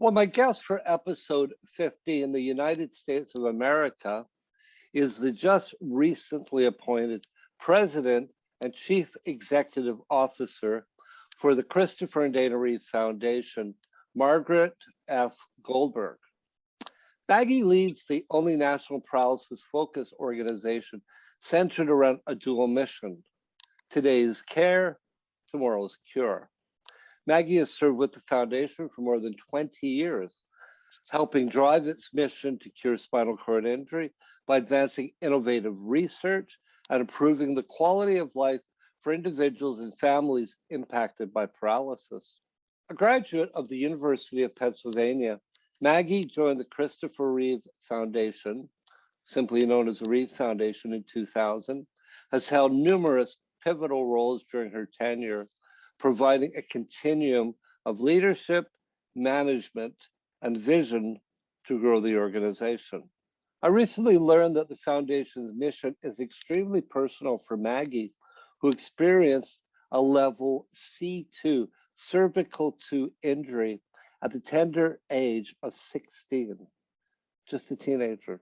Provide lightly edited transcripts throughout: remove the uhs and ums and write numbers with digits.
Well, my guest for episode 50 in the United States of America is the just recently appointed President and Chief Executive Officer for the Christopher and Dana Reeve Foundation, Margaret F. Goldberg. Maggie leads the only national paralysis focused organization centered around a dual mission: today's care, tomorrow's cure. Maggie has served with the foundation for more than 20 years, helping drive its mission to cure spinal cord injury by advancing innovative research and improving the quality of life for individuals and families impacted by paralysis. A graduate of the University of Pennsylvania, Maggie joined the Christopher Reeve Foundation, simply known as the Reeve Foundation, in 2000, has held numerous pivotal roles during her tenure, providing a continuum of leadership, management, and vision to grow the organization. I recently learned that the foundation's mission is extremely personal for Maggie, who experienced a level C2 cervical 2 injury at the tender age of 16, just a teenager.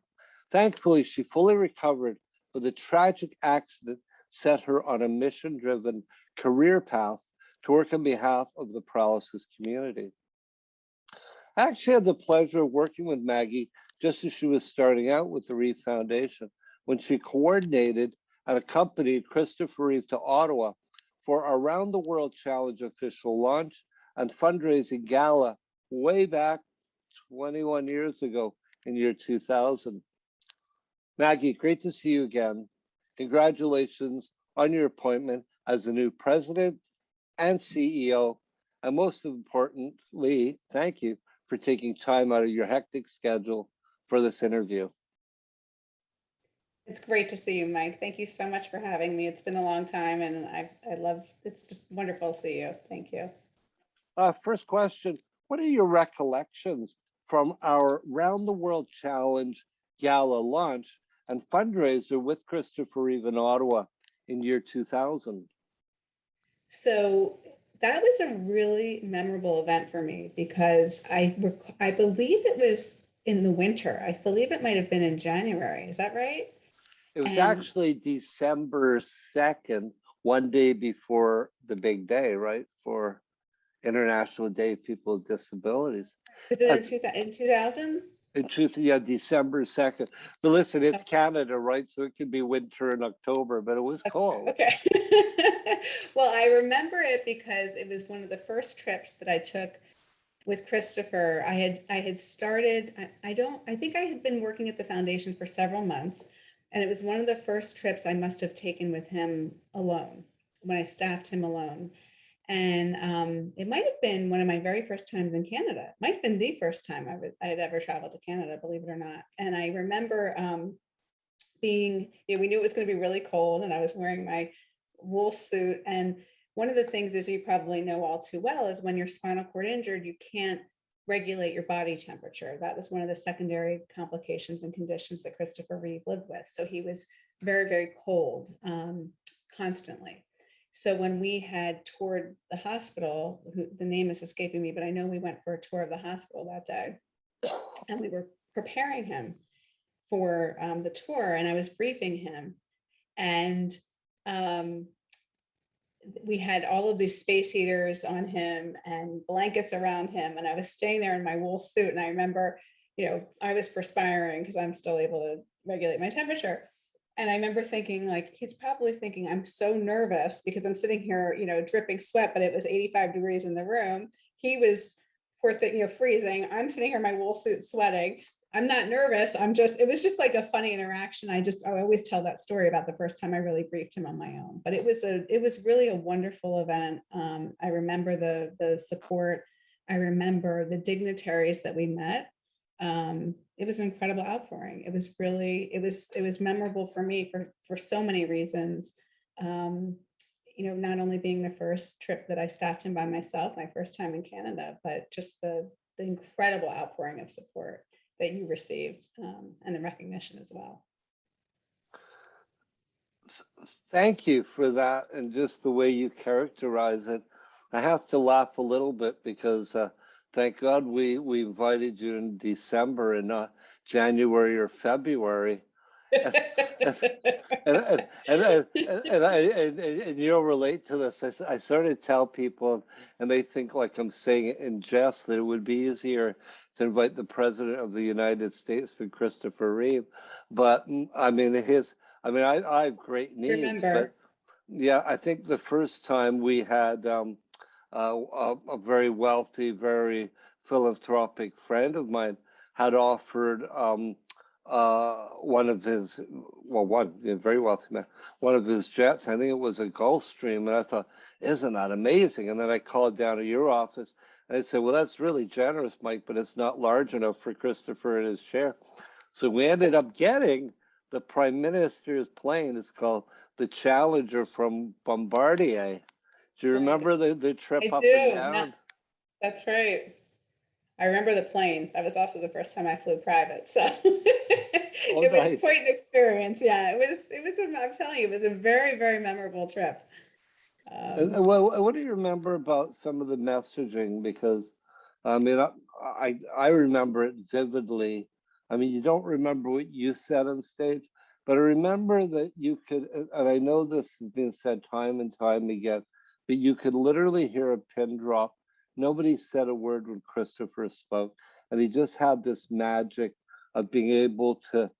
Thankfully, she fully recovered, but the tragic accident set her on a mission-driven career path to work on behalf of the paralysis community. I actually had the pleasure of working with Maggie just as she was starting out with the Reeve Foundation, when she coordinated and accompanied Christopher Reeve to Ottawa for our Around the World Challenge official launch and fundraising gala way back 21 years ago in year 2000. Maggie, great to see you again. Congratulations on your appointment as the new president and CEO. And most importantly, thank you for taking time out of your hectic schedule for this interview. It's great to see you, Mike. Thank you so much for having me. It's been a long time and I love, it's just wonderful to see you. Thank you. First question, what are your recollections from our Round the World Challenge Gala launch and fundraiser with Christopher Reeve in Ottawa in year 2000? So that was a really memorable event for me because I believe it was in the winter. I believe it might have been in January. Is that right? It was And actually December 2nd, one day before the big day, right? For International Day of People with Disabilities. was it As in 2000? in truth, yeah, December 2nd. But listen, it's Canada, right? So it could be winter in October, but it was That's true. cold. Okay. Well, I remember it because it was one of the first trips that I took with Christopher. I had started, I think I had been working at the foundation for several months, and it was one of the first trips I must have taken with him alone, when I staffed him alone. And it might have been one of my very first times in Canada. It might have been the first time I had ever traveled to Canada, believe it or not. And I remember being, we knew it was going to be really cold, and I was wearing my wool suit. And one of the things, as you probably know all too well, is when you're spinal cord injured, you can't regulate your body temperature. That was one of the secondary complications and conditions that Christopher Reeve lived with. So he was very, very cold constantly. So when we had toured the hospital, the name is escaping me, but I know we went for a tour of the hospital that day, and we were preparing him for the tour, and I was briefing him, and we had all of these space heaters on him and blankets around him, and I was staying there in my wool suit, and I remember, I was perspiring because I'm still able to regulate my temperature. And I remember thinking, like, he's probably thinking I'm so nervous because I'm sitting here, dripping sweat, but it was 85 degrees in the room. He was, poor thing, freezing. I'm sitting here in my wool suit sweating. I'm not nervous. It was just like a funny interaction. I always tell that story about the first time I really briefed him on my own, but it was really a wonderful event. I remember the support. I remember the dignitaries that we met. It was an incredible outpouring. It was really, it was memorable for me for so many reasons. Not only being the first trip that I staffed him by myself, my first time in Canada, but just the incredible outpouring of support that you received, and the recognition as well. Thank you for that, and just the way you characterize it. I have to laugh a little bit because Thank God we invited you in December and not January or February. And, and you'll relate to this. I started to tell people, and they think like I'm saying it in jest, that it would be easier to invite the President of the United States than Christopher Reeve. But I mean, I have great needs, but Remember, yeah, I think the first time we had a very wealthy, very philanthropic friend of mine had offered one of his, well, one a very wealthy man, one of his jets. I think it was a Gulfstream, and I thought, isn't that amazing? And then I called down to your office, and I said, well, that's really generous, Mike, but it's not large enough for Christopher and his share. So we ended up getting the Prime Minister's plane. It's called the Challenger from Bombardier. Do you that's right. remember the trip I up and do. No, down? that's right. I remember the plane. That was also the first time I flew private. So Oh, it was nice. quite an experience. Yeah, I'm telling you, it was a very, very memorable trip. And what do you remember about some of the messaging? Because I mean, I remember it vividly. I mean, you don't remember what you said on stage, but I remember that you could, and I know this has been said time and time again, but you could literally hear a pin drop. Nobody said a word when Christopher spoke, and he just had this magic of being able to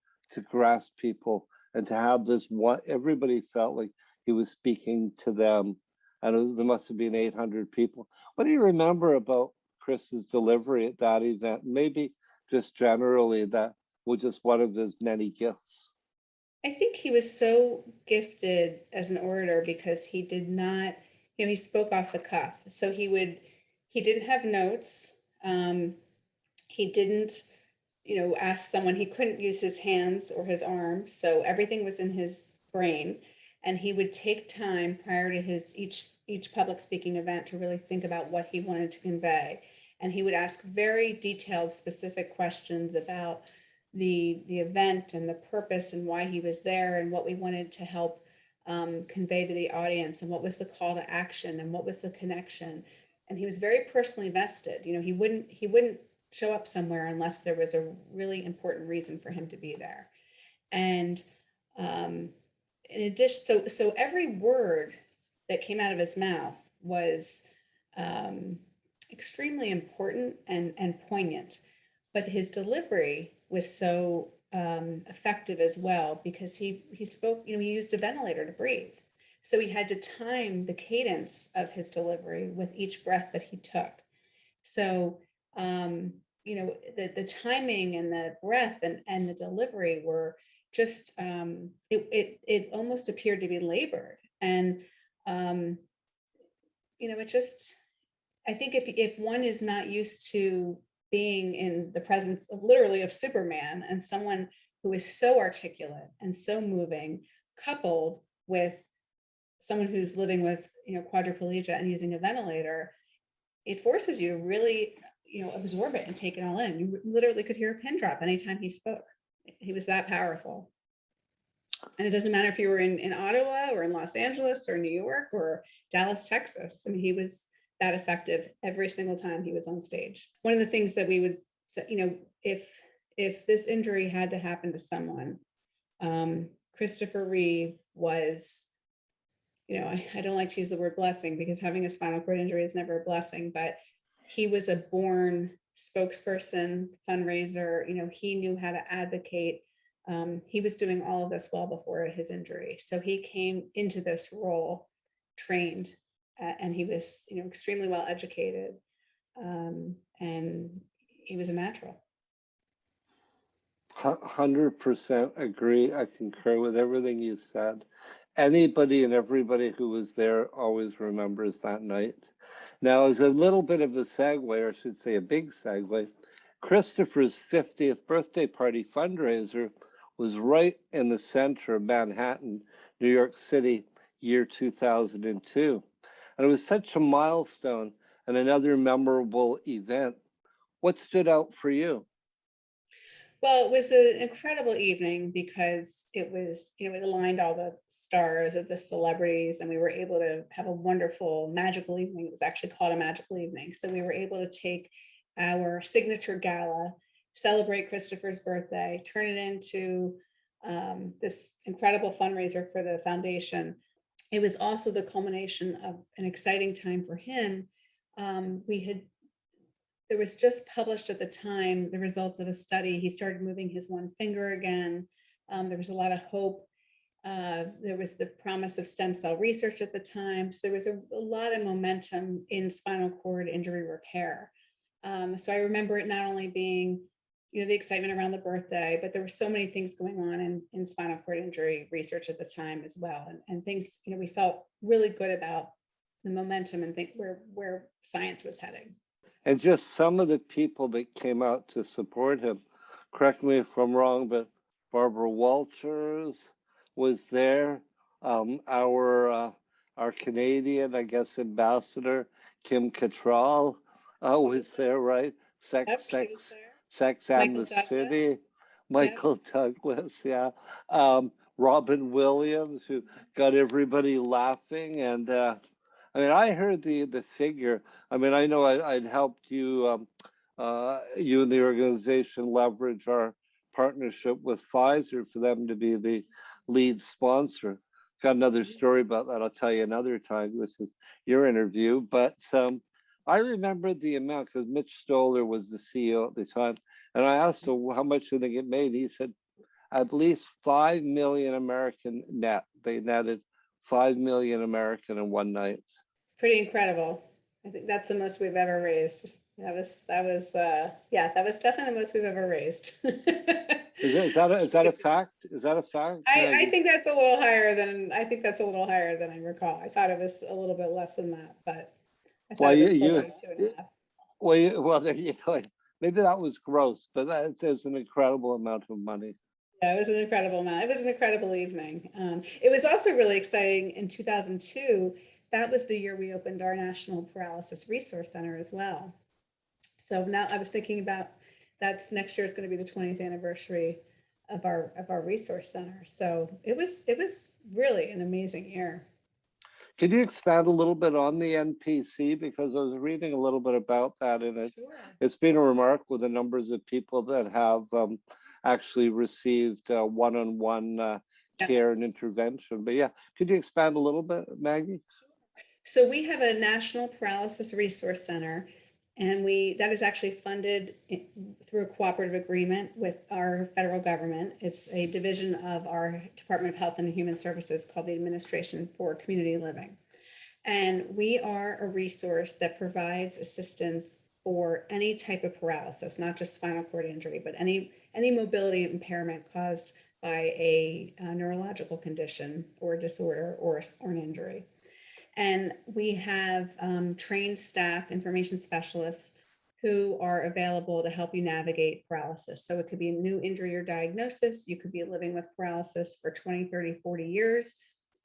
grasp people and to have this one. Everybody felt like he was speaking to them, and there must have been 800 people. What do you remember about Chris's delivery at that event? Maybe just generally that was just one of his many gifts. I think he was so gifted as an orator because he did not, he spoke off the cuff. So he didn't have notes. Um, he didn't, ask someone, he couldn't use his hands or his arms. So everything was in his brain. And he would take time prior to his each public speaking event to really think about what he wanted to convey. And he would ask very detailed, specific questions about the event and the purpose and why he was there and what we wanted to help convey to the audience and what was the call to action and what was the connection. And he was very personally vested. He wouldn't show up somewhere unless there was a really important reason for him to be there. And um, in addition, so every word that came out of his mouth was um, extremely important and poignant, but his delivery was so effective as well because he spoke. He used a ventilator to breathe, so he had to time the cadence of his delivery with each breath that he took. So, the timing and the breath and the delivery were just, it almost appeared to be labored. And, um, it just, I think if one is not used to being in the presence of literally of Superman and someone who is so articulate and so moving, coupled with someone who's living with, quadriplegia and using a ventilator, it forces you to really, absorb it and take it all in. You literally could hear a pin drop anytime he spoke. He was that powerful. And it doesn't matter if you were in Ottawa or in Los Angeles or New York or Dallas, Texas. I mean, he was that effective every single time he was on stage. One of the things that we would say, if this injury had to happen to someone, Christopher Reeve was, I don't like to use the word blessing because having a spinal cord injury is never a blessing, but he was a born spokesperson, fundraiser. He knew how to advocate. He was doing all of this well before his injury. So he came into this role trained, and he was, extremely well educated. And he was a natural. 100% agree. I concur with everything you said. Anybody and everybody who was there always remembers that night. Now, as a little bit of a segue, or I should say a big segue, Christopher's 50th birthday party fundraiser was right in the center of Manhattan, New York City, year 2002. And it was such a milestone and another memorable event. What stood out for you? Well, it was an incredible evening because it aligned all the stars of the celebrities, and we were able to have a wonderful magical evening. It was actually called a magical evening. So we were able to take our signature gala, celebrate Christopher's birthday, turn it into this incredible fundraiser for the foundation. It was also the culmination of an exciting time for him. There was just published at the time the results of a study. He started moving his one finger again. There was a lot of hope. There was the promise of stem cell research at the time. So there was a lot of momentum in spinal cord injury repair. So I remember it not only being, the excitement around the birthday, but there were so many things going on in spinal cord injury research at the time as well. And things, we felt really good about the momentum and think where science was heading. And just some of the people that came out to support him, correct me if I'm wrong, but Barbara Walters was there. Our Canadian, I guess, ambassador, Kim Cattrall, was there, right? Sex and the City. Michael Douglas, yeah. Robin Williams, who got everybody laughing. And I heard the figure. I know I'd helped you, you and the organization leverage our partnership with Pfizer for them to be the lead sponsor. Got another story about that. I'll tell you another time. This is your interview. But I remember the amount because Mitch Stoller was the CEO at the time. And I asked him how much do they get made. He said at least 5 million American net. They netted 5 million American in one night. Pretty incredible. I think that's the most we've ever raised. That was definitely the most we've ever raised. Is that a fact? Is that a fact? I think that's a little higher than I recall. I thought it was a little bit less than that, but I thought it was closer to 2.5. Well, there you go. Maybe that was gross, but it's an incredible amount of money. Yeah, it was an incredible amount. It was an incredible evening. It was also really exciting in 2002. That was the year we opened our National Paralysis Resource Center as well. So now I was thinking about that's next year is going to be the 20th anniversary of our resource center. So it was really an amazing year. Can you expand a little bit on the NPC? Because I was reading a little bit about that, and it's been remarkable the numbers of people that have actually received one-on-one care and intervention. But yeah, could you expand a little bit, Maggie? So we have a National Paralysis Resource Center, and that is actually funded through a cooperative agreement with our federal government. It's a division of our Department of Health and Human Services called the Administration for Community Living. And we are a resource that provides assistance for any type of paralysis, not just spinal cord injury, but any mobility impairment caused by a neurological condition or disorder or an injury. And we have trained staff, information specialists, who are available to help you navigate paralysis. So it could be a new injury or diagnosis. You could be living with paralysis for 20, 30, 40 years.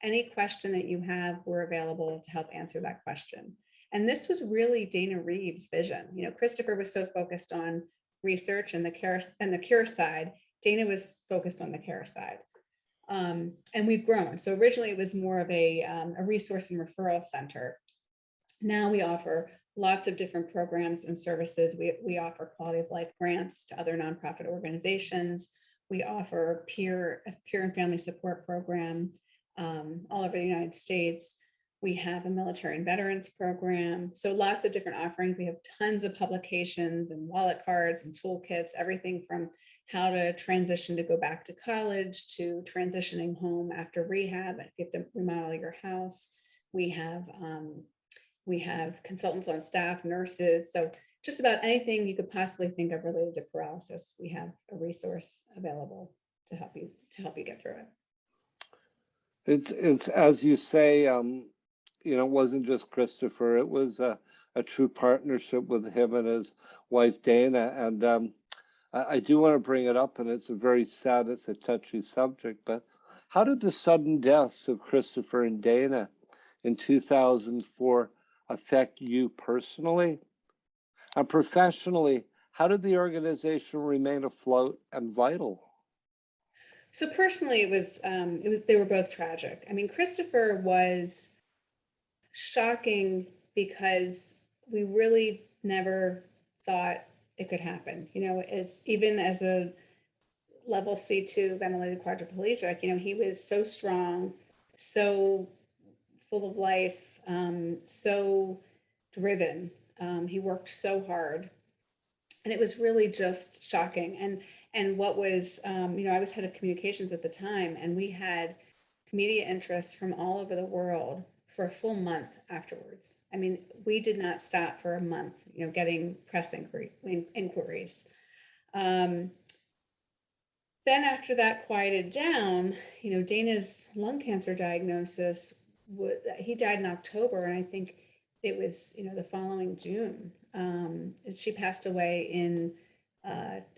Any question that you have, we're available to help answer that question. And this was really Dana Reeves' vision. Christopher was so focused on research and the cure side. Dana was focused on the care side. And we've grown. So originally it was more of a resource and referral center. Now we offer lots of different programs and services. We offer quality of life grants to other nonprofit organizations. We offer peer and family support program all over the United States. We have a military and veterans program. So lots of different offerings. We have tons of publications and wallet cards and toolkits, everything from how to transition to go back to college, to transitioning home after rehab, if you have to remodel your house. We have consultants on staff, nurses. So just about anything you could possibly think of related to paralysis, we have a resource available to help you get through it. It's as you say, it wasn't just Christopher. It was a true partnership with him and his wife Dana. And I do want to bring it up, and it's a touchy subject, but how did the sudden deaths of Christopher and Dana in 2004 affect you personally? And professionally, how did the organization remain afloat and vital? So personally, they were both tragic. Christopher was shocking because we really never thought it could happen. As even as a level C2 ventilated quadriplegic, he was so strong, so full of life, so driven. He worked so hard, and it was really just shocking. And what was, I was head of communications at the time, and we had media interests from all over the world for a full month afterwards. I mean, we did not stop for a month, getting press inquiries. Um, then after that quieted down, Dana's lung cancer diagnosis, he died in October, and I think it was, the following June. She passed away in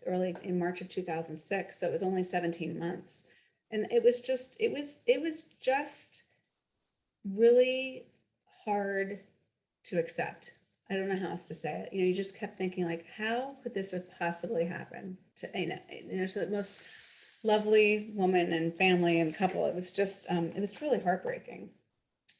early in March of 2006, so it was only 17 months, and it was just really hard to accept. I don't know how else to say it. You just kept thinking, like, how could this have possibly happened to to the most lovely woman and family and couple? It was just it was really heartbreaking.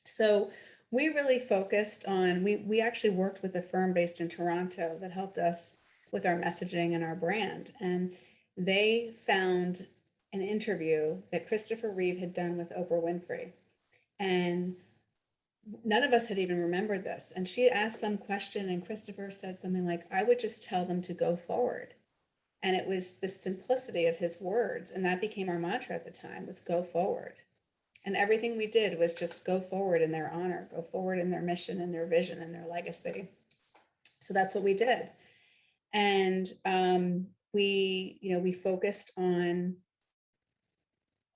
So we really focused on, we actually worked with a firm based in Toronto that helped us with our messaging and our brand. And they found an interview that Christopher Reeve had done with Oprah Winfrey. And none of us had even remembered this. And she asked some question, and Christopher said something like, I would just tell them to go forward. And it was the simplicity of his words. And that became our mantra at the time, was go forward. And everything we did was just go forward in their honor, go forward in their mission and their vision and their legacy. So that's what we did. And we focused on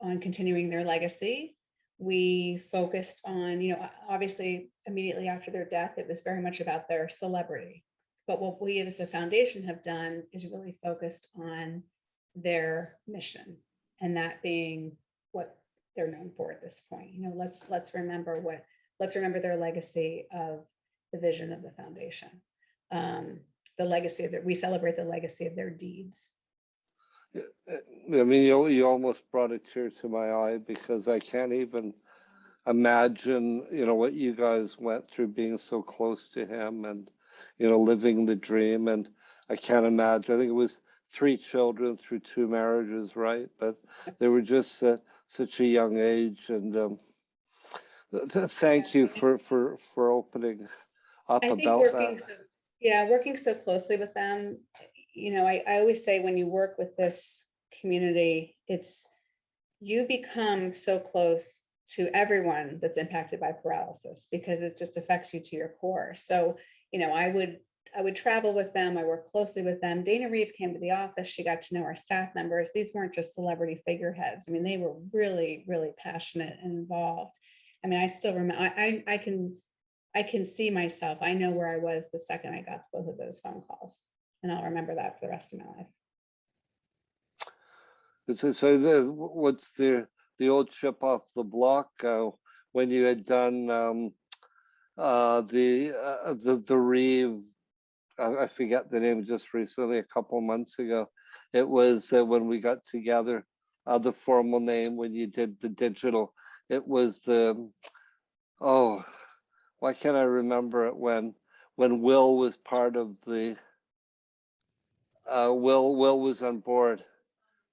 continuing their legacy. We focused on, obviously immediately after their death, it was very much about their celebrity. But what we as a foundation have done is really focused on their mission, and that being what they're known for at this point. Let's remember their legacy of the vision of the foundation. The legacy of we celebrate the legacy of their deeds. I mean, you almost brought a tear to my eye, because I can't even imagine, what you guys went through being so close to him and, living the dream. And I can't imagine, I think it was 3 children through 2 marriages, right? But they were just such a young age. And thank you for opening up I think about that. working so closely with them, I always say, when you work with this community, you become so close to everyone that's impacted by paralysis, because it just affects you to your core. So, I would travel with them. I work closely with them. Dana Reeve came to the office. She got to know our staff members. These weren't just celebrity figureheads. I mean, they were really, really passionate and involved. I mean, I still remember, I can see myself. I know where I was the second I got both of those phone calls, and I'll remember that for the rest of my life. So what's the old chip off the block, when you had done the Reeve, I forget the name, just recently, a couple of months ago. It was when we got together, the formal name, when you did the digital, it was oh, why can't I remember it, when Will was part of the, Will was on board.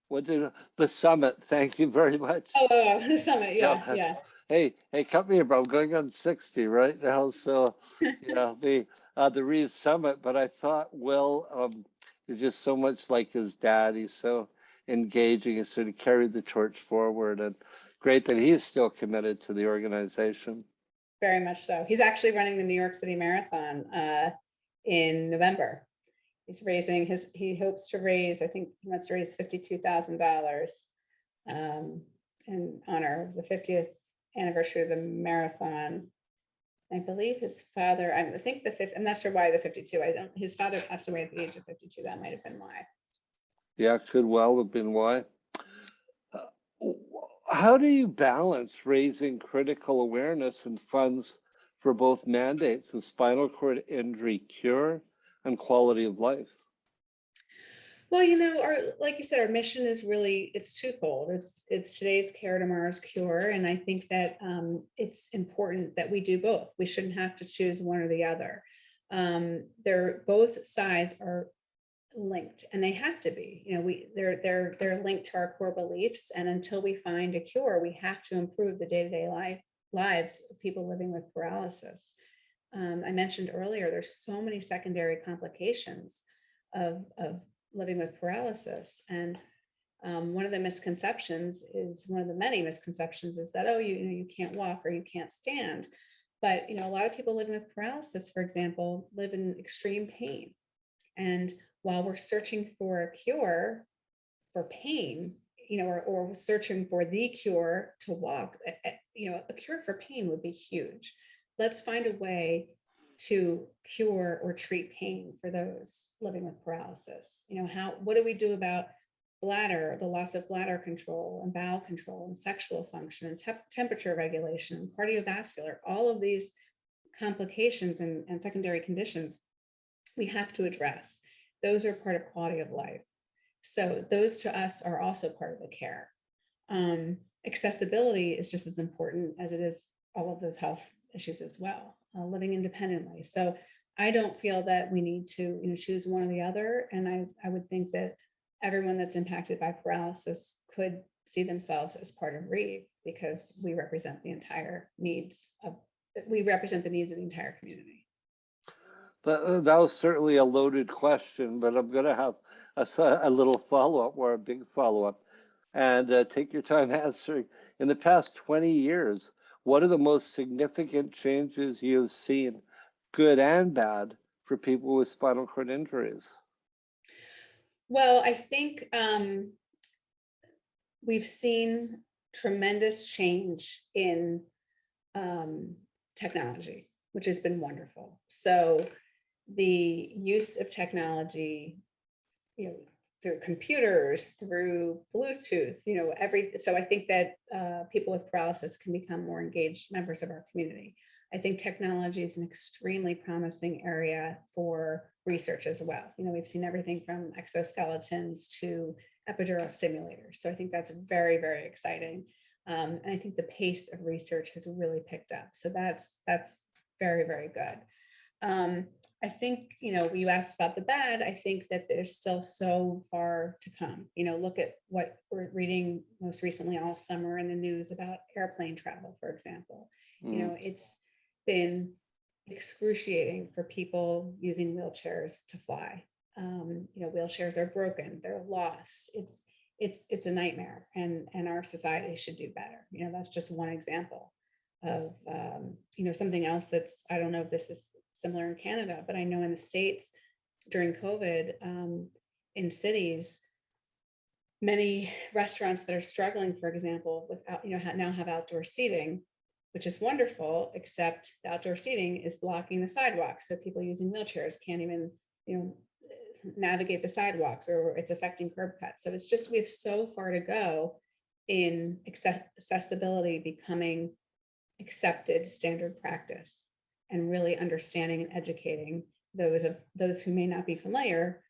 What did the summit? Thank you very much. Oh, the summit. Yeah. Hey, come here, bro. I'm going on 60 right now. So, the Reeve Summit. But I thought Will is just so much like his dad. He's so engaging and sort of carried the torch forward. And great that he is still committed to the organization. Very much so. He's actually running the New York City Marathon in November. He hopes to raise, I think he wants to raise $52,000 in honor of the 50th anniversary of the marathon. I believe his father, I'm not sure why the 52. His father passed away at the age of 52. That might have been why. Yeah, could well have been why. How do you balance raising critical awareness and funds for both mandates of spinal cord injury cure and quality of life? Well, like you said, our mission is really, it's twofold. It's today's care, tomorrow's cure. And I think that it's important that we do both. We shouldn't have to choose one or the other. They're both sides are linked, and they have to be. They're linked to our core beliefs, and until we find a cure, we have to improve the day-to-day lives of people living with paralysis. I mentioned earlier, there's so many secondary complications of living with paralysis, and one of the misconceptions is one of the many misconceptions is that, oh, you can't walk or you can't stand. But a lot of people living with paralysis, for example, live in extreme pain. And while we're searching for a cure for pain, or searching for the cure to walk, a cure for pain would be huge. Let's find a way to cure or treat pain for those living with paralysis. What do we do about bladder, the loss of bladder control and bowel control and sexual function and temperature regulation and cardiovascular, all of these complications and secondary conditions we have to address. Those are part of quality of life. So those to us are also part of the care. Accessibility is just as important as it is all of those health issues as well, living independently. So I don't feel that we need to choose one or the other. And I would think that everyone that's impacted by paralysis could see themselves as part of REAV, because we represent the needs of the entire community. That was certainly a loaded question, but I'm going to have a little follow-up or a big follow-up. And take your time answering. In the past 20 years, what are the most significant changes you've seen, good and bad, for people with spinal cord injuries? Well, I think we've seen tremendous change in technology, which has been wonderful. So the use of technology, through computers, through Bluetooth, so I think that people with paralysis can become more engaged members of our community. I think technology is an extremely promising area for research as well. We've seen everything from exoskeletons to epidural stimulators. So I think that's very, very exciting. And I think the pace of research has really picked up. So that's very, very good. I think, you asked about the bad. I think that there's still so far to come. Look at what we're reading most recently all summer in the news about airplane travel, for example. It's been excruciating for people using wheelchairs to fly. Wheelchairs are broken, they're lost. It's a nightmare, and our society should do better. That's just one example of something else that's, I don't know if this is similar in Canada, but I know in the States during COVID, in cities, many restaurants that are struggling, for example, without, now have outdoor seating, which is wonderful, except the outdoor seating is blocking the sidewalks. So people using wheelchairs can't even, navigate the sidewalks, or it's affecting curb cuts. So it's just, we have so far to go in accessibility becoming accepted standard practice, and really understanding and educating those who may not be familiar.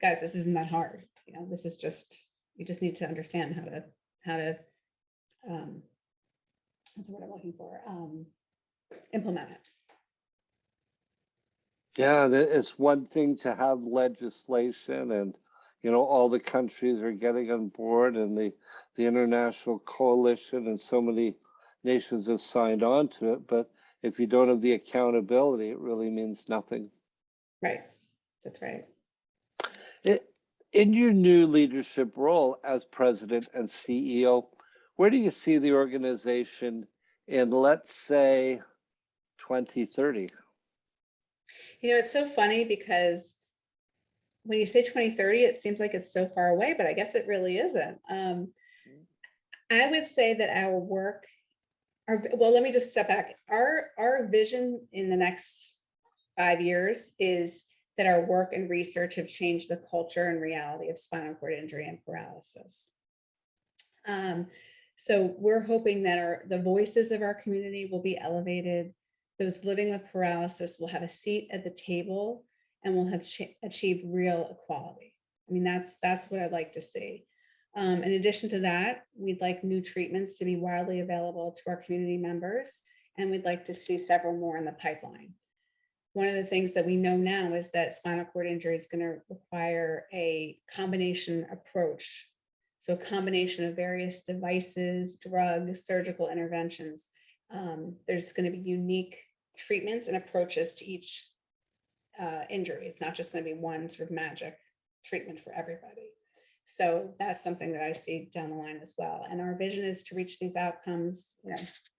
Guys, this isn't that hard. This is just, you just need to understand how to that's what I'm looking for, implement it. Yeah, it's one thing to have legislation, and all the countries are getting on board, and the international coalition and so many nations have signed on to it. But if you don't have the accountability, it really means nothing. Right. That's right. In your new leadership role as president and CEO, where do you see the organization in, let's say, 2030? It's so funny because when you say 2030, it seems like it's so far away, but I guess it really isn't. I would say that our work, well, let me just step back. Our vision in the next 5 years is that our work and research have changed the culture and reality of spinal cord injury and paralysis. So we're hoping that the voices of our community will be elevated. Those living with paralysis will have a seat at the table, and will have achieved real equality. I mean, that's what I'd like to see. In addition to that, we'd like new treatments to be widely available to our community members, and we'd like to see several more in the pipeline. one of the things that we know now is that spinal cord injury is going to require a combination approach. So a combination of various devices, drugs, surgical interventions. There's going to be unique treatments and approaches to each injury. It's not just going to be one sort of magic treatment for everybody. So that's something that I see down the line as well. And our vision is to reach these outcomes,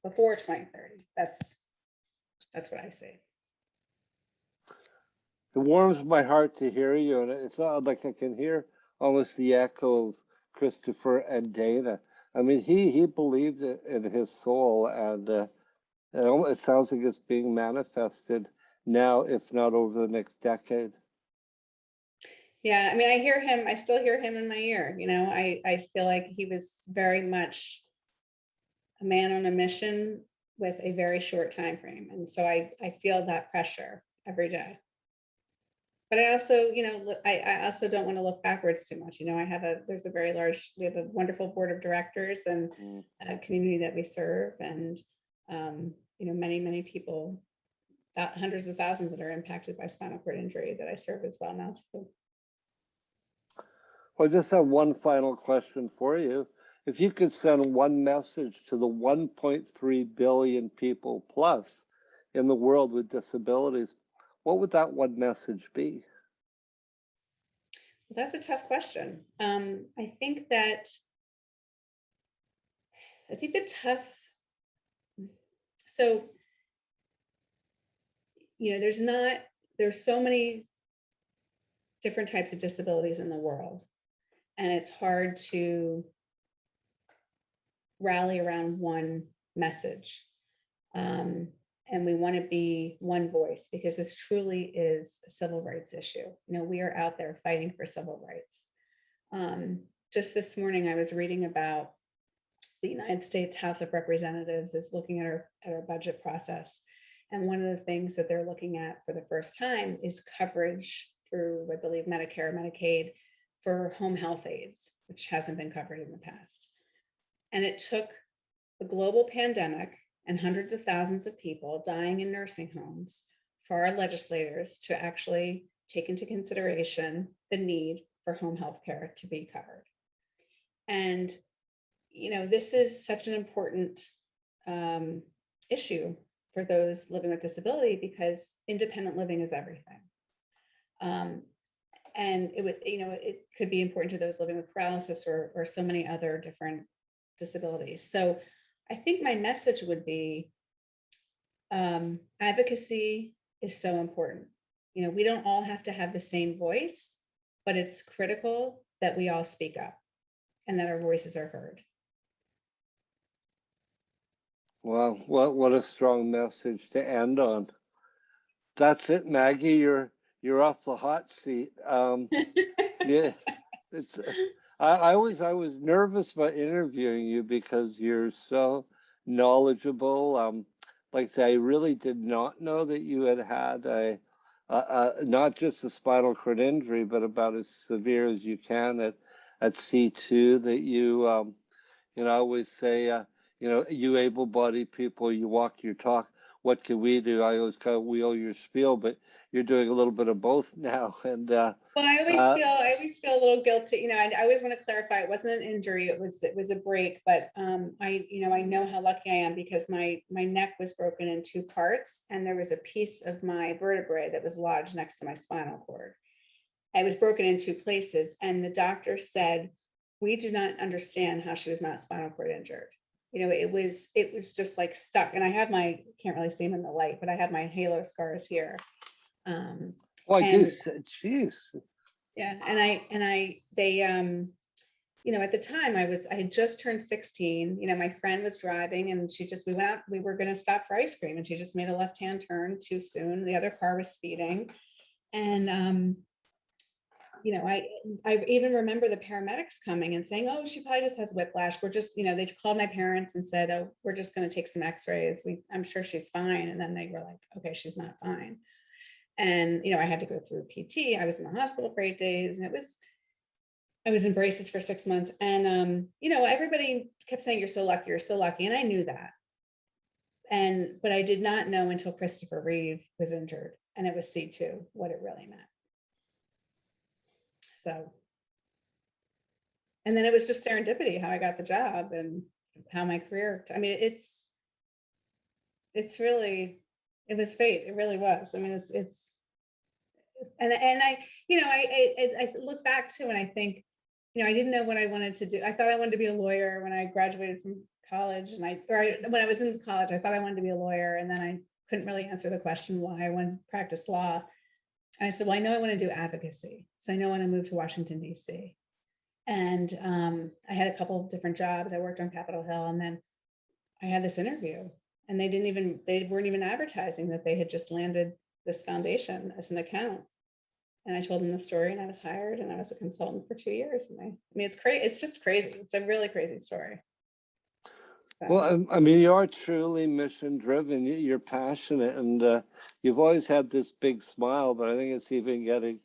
before 2030. That's what I see. It warms my heart to hear you, and it's not like I can hear almost the echo of Christopher and Dana. I mean, he believed it in his soul, and it sounds like it's being manifested now, if not over the next decade. Yeah, I mean, I still hear him in my ear. I feel like he was very much a man on a mission with a very short time frame. And so I feel that pressure every day. But I also, I also don't want to look backwards too much. We have a wonderful board of directors and a community that we serve, and many, many people, hundreds of thousands that are impacted by spinal cord injury that I serve as well now. So. Well, I just have one final question for you. If you could send one message to the 1.3 billion people plus in the world with disabilities, what would that one message be? That's a tough question. I think so, there's so many different types of disabilities in the world, and it's hard to rally around one message. And we want to be one voice, because this truly is a civil rights issue. We are out there fighting for civil rights. Just this morning, I was reading about the United States House of Representatives is looking at our budget process. And one of the things that they're looking at for the first time is coverage through, I believe, Medicare, Medicaid for home health aides, which hasn't been covered in the past. And it took the global pandemic and hundreds of thousands of people dying in nursing homes for our legislators to actually take into consideration the need for home health care to be covered. And, this is such an important issue for those living with disability, because independent living is everything. And it could be important to those living with paralysis or so many other different disabilities. So I think my message would be, advocacy is so important. We don't all have to have the same voice, but it's critical that we all speak up and that our voices are heard. Well, what a strong message to end on. That's it, Maggie. You're off the hot seat. Yeah, it's. I was nervous about interviewing you because you're so knowledgeable. Like I say, I really did not know that you had a not just a spinal cord injury, but about as severe as you can at C2. That you I always say you able-bodied people, you walk your talk. What can we do? I always kind of wheel your spiel, but you're doing a little bit of both now. And well, I always feel a little guilty. I always want to clarify, it wasn't an injury. It was a break. But I know how lucky I am, because my neck was broken in two parts, and there was a piece of my vertebrae that was lodged next to my spinal cord. It was broken in two places, and the doctor said, "We do not understand how she was not spinal cord injured." It was just like stuck. And I have can't really see them in the light, but I have my halo scars here. Well, I do. Jeez. Yeah, they at the time I had just turned 16. My friend was driving, and we went out, we were going to stop for ice cream, and she just made a left-hand turn too soon. The other car was speeding, and I even remember the paramedics coming and saying, "Oh, she probably just has whiplash. We're just," they called my parents and said, "Oh, we're just going to take some x-rays. I'm sure she's fine." And then they were like, "Okay, she's not fine." And, I had to go through PT. I was in the hospital for 8 days, and I was in braces for 6 months. And, everybody kept saying, "You're so lucky, you're so lucky." And I knew that. But I did not know until Christopher Reeve was injured. and it was C2, what it really meant. So, and then it was just serendipity how I got the job and how my career, I mean, it's really, it was fate. It really was. I mean, and I, I look back to and I think, I didn't know what I wanted to do. I thought I wanted to be a lawyer when I graduated from college, and when I was in college, I thought I wanted to be a lawyer, and then I couldn't really answer the question why I wanted to practice law. And I said, well, I know I want to do advocacy, so I know when I moved to Washington, D.C. And I had a couple of different jobs. I worked on Capitol Hill, and then I had this interview, and they weren't even advertising that they had just landed this foundation as an account. And I told them the story, and I was hired, and I was a consultant for 2 years. And I mean, it's crazy. It's just crazy. It's a really crazy story. So. Well, I mean, you are truly mission driven. You're passionate, and you've always had this big smile, but I think it's even getting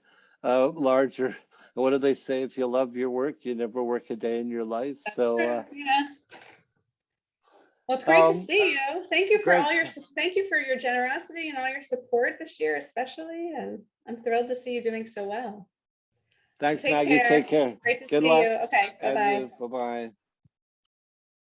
larger. What do they say? If you love your work, you never work a day in your life. That's So, true. Yeah. Well, it's great to see you. Thank you for thank you for your generosity and all your support this year, especially. And I'm thrilled to see you doing so well. Thanks, Maggie. Take care. Great to Good see luck. you. Okay. Bye-bye. Bye-bye.